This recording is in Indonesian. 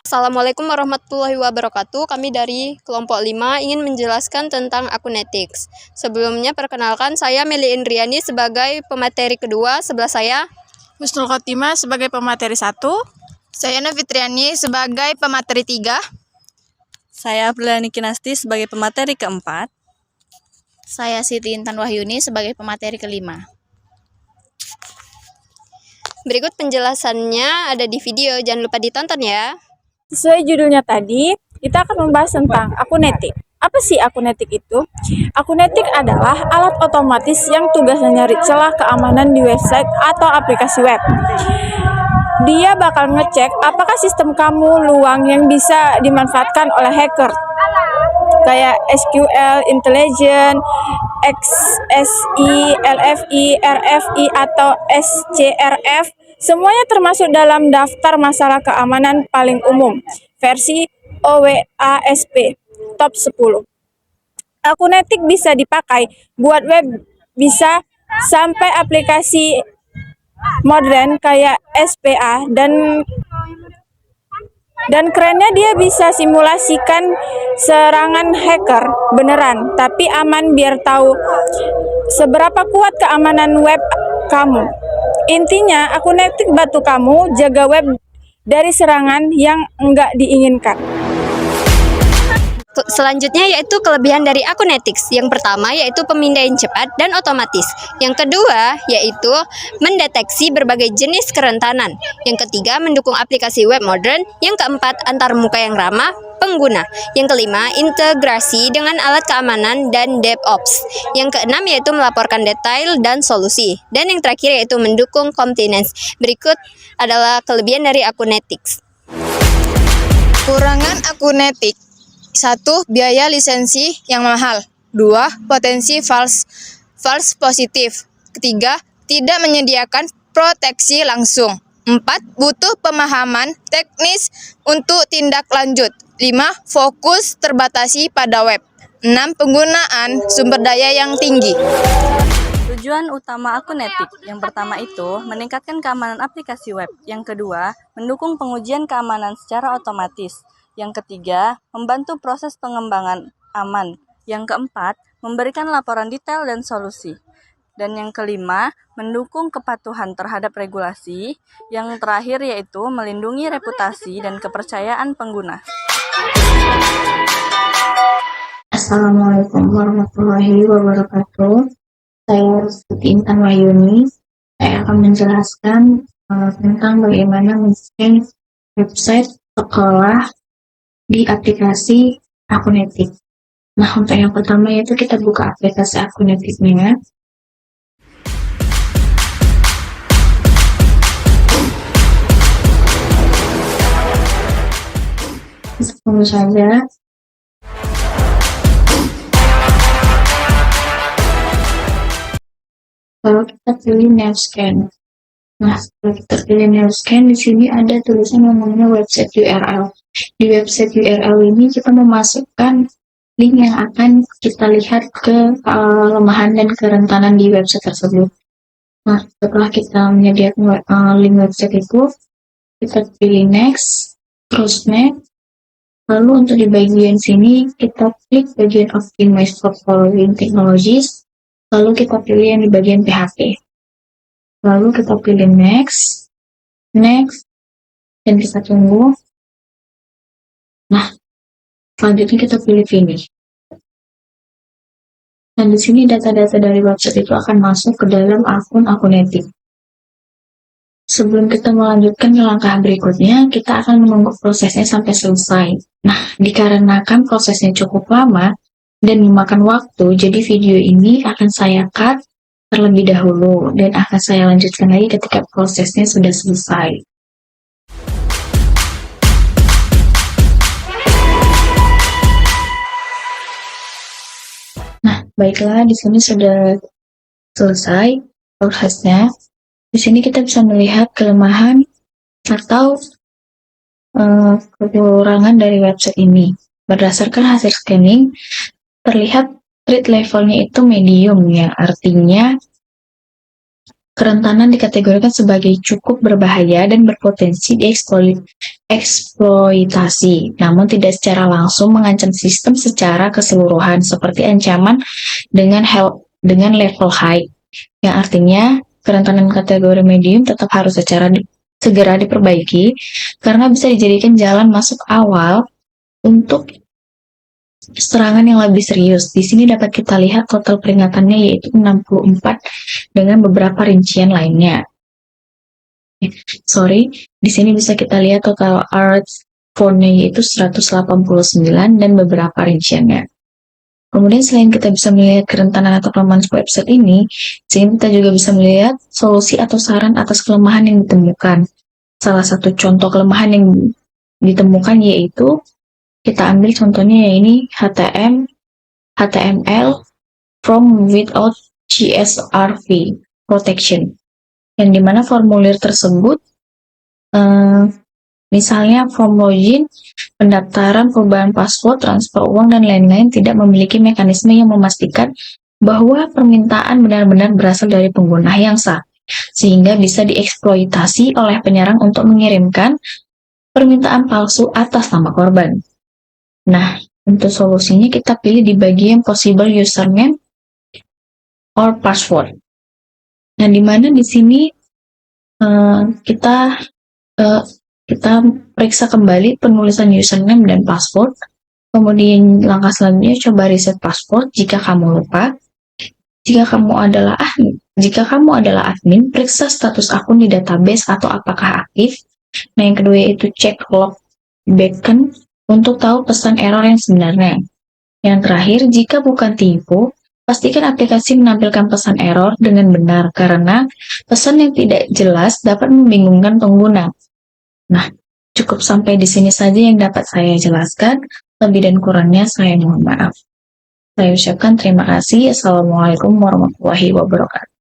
Assalamualaikum warahmatullahi wabarakatuh. Kami dari kelompok 5 ingin menjelaskan tentang Akunetics. Sebelumnya perkenalkan, saya Meli Indriani sebagai pemateri kedua. Sebelah saya Husnul Khotimah sebagai pemateri 1. Saya Novitriani sebagai pemateri 3. Saya Apriliani Kinasti sebagai pemateri keempat. Saya Siti Intan Wahyuni sebagai pemateri kelima. Berikut penjelasannya ada di video, jangan lupa ditonton ya. Sesuai judulnya tadi, kita akan membahas tentang Akunetik. Apa sih Akunetik itu? Akunetik adalah alat otomatis yang tugasnya nyari celah keamanan di website atau aplikasi web. Dia bakal ngecek apakah sistem kamu luang yang bisa dimanfaatkan oleh hacker. Kayak SQL, Intelligent, XSI, LFI, RFI, atau SCRF. Semuanya termasuk dalam daftar masalah keamanan paling umum, versi OWASP, top 10. Akunetik bisa dipakai buat web, bisa sampai aplikasi modern kayak SPA, dan kerennya dia bisa simulasikan serangan hacker beneran, tapi aman biar tahu seberapa kuat keamanan web kamu. Intinya, Akunetik bantu kamu jaga web dari serangan yang enggak diinginkan. Selanjutnya yaitu kelebihan dari Akunetics. Yang pertama yaitu pemindaian cepat dan otomatis. Yang kedua yaitu mendeteksi berbagai jenis kerentanan. Yang ketiga mendukung aplikasi web modern. Yang keempat antarmuka yang ramah pengguna. Yang kelima integrasi dengan alat keamanan dan DevOps. Yang keenam yaitu melaporkan detail dan solusi. Dan yang terakhir yaitu mendukung compliance. Berikut adalah kelebihan dari Akunetics. Kurangan Akunetik: 1. Biaya lisensi yang mahal. 2. Potensi false positif. 3. Tidak menyediakan proteksi langsung. 4. Butuh pemahaman teknis untuk tindak lanjut. 5. Fokus terbatasi pada web. 6. Penggunaan sumber daya yang tinggi. Tujuan utama Akunetik yang pertama itu meningkatkan keamanan aplikasi web. Yang kedua, mendukung pengujian keamanan secara otomatis. Yang ketiga, membantu proses pengembangan aman. Yang keempat, memberikan laporan detail dan solusi. Dan yang kelima, mendukung kepatuhan terhadap regulasi. Yang terakhir yaitu melindungi reputasi dan kepercayaan pengguna. Assalamualaikum warahmatullahi wabarakatuh. Saya Siti Intan Wahyuni. Saya akan menjelaskan tentang bagaimana mendesain website sekolah di aplikasi Akunetik. Nah, untuk yang pertama yaitu kita buka aplikasi Akunetiknya. Tunggu saja. Kalau kita pilih Navscan. Nah, setelah kita pilih Navscan, di sini ada tulisan namanya website URL. Di website URL ini kita memasukkan link yang akan kita lihat ke kelemahan dan kerentanan di website tersebut. Nah, setelah kita menyediakan link website itu, kita pilih next, terus next. Lalu untuk di bagian sini, kita klik bagian optimize for following technologies. Lalu kita pilih yang di bagian PHP. Lalu kita pilih next, dan kita tunggu. Nah, selanjutnya kita pilih finish. Dan di sini data-data dari website itu akan masuk ke dalam akun Akunetik. Sebelum kita melanjutkan ke langkah berikutnya, kita akan menunggu prosesnya sampai selesai. Nah, dikarenakan prosesnya cukup lama dan memakan waktu, jadi video ini akan saya cut terlebih dahulu dan akan saya lanjutkan lagi ketika prosesnya sudah selesai. Nah, baiklah, di sini sudah selesai prosesnya. Di sini kita bisa melihat kelemahan atau kekurangan dari website ini. Berdasarkan hasil scanning, terlihat threat levelnya itu medium ya, artinya Kerentanan dikategorikan sebagai cukup berbahaya dan berpotensi dieksploitasi, namun tidak secara langsung mengancam sistem secara keseluruhan, seperti ancaman dengan level high, yang artinya kerentanan kategori medium tetap harus segera diperbaiki karena bisa dijadikan jalan masuk awal untuk serangan yang lebih serius. Di sini dapat kita lihat total peringatannya yaitu 64 dengan beberapa rincian lainnya. Di sini bisa kita lihat total arts for-nya yaitu 189 dan beberapa rinciannya. Kemudian selain kita bisa melihat kerentanan atau kelemahan website ini, sini kita juga bisa melihat solusi atau saran atas kelemahan yang ditemukan. Salah satu contoh kelemahan yang ditemukan yaitu kita ambil contohnya ini HTML from without CSRV protection, yang dimana formulir tersebut misalnya form login, pendaftaran, perubahan password, transfer uang, dan lain-lain tidak memiliki mekanisme yang memastikan bahwa permintaan benar-benar berasal dari pengguna yang sah, sehingga bisa dieksploitasi oleh penyerang untuk mengirimkan permintaan palsu atas nama korban. Nah, untuk solusinya kita pilih di bagian possible username or password. Nah, di mana di sini kita periksa kembali penulisan username dan password. Kemudian langkah selanjutnya coba reset password jika kamu lupa. Jika kamu adalah admin, periksa status akun di database atau apakah aktif. Nah, yang kedua yaitu cek log beacon untuk tahu pesan error yang sebenarnya. Yang terakhir, jika bukan tipu, pastikan aplikasi menampilkan pesan error dengan benar karena pesan yang tidak jelas dapat membingungkan pengguna. Nah, cukup sampai di sini saja yang dapat saya jelaskan. Lebih dan kurangnya saya mohon maaf. Saya ucapkan terima kasih. Assalamualaikum warahmatullahi wabarakatuh.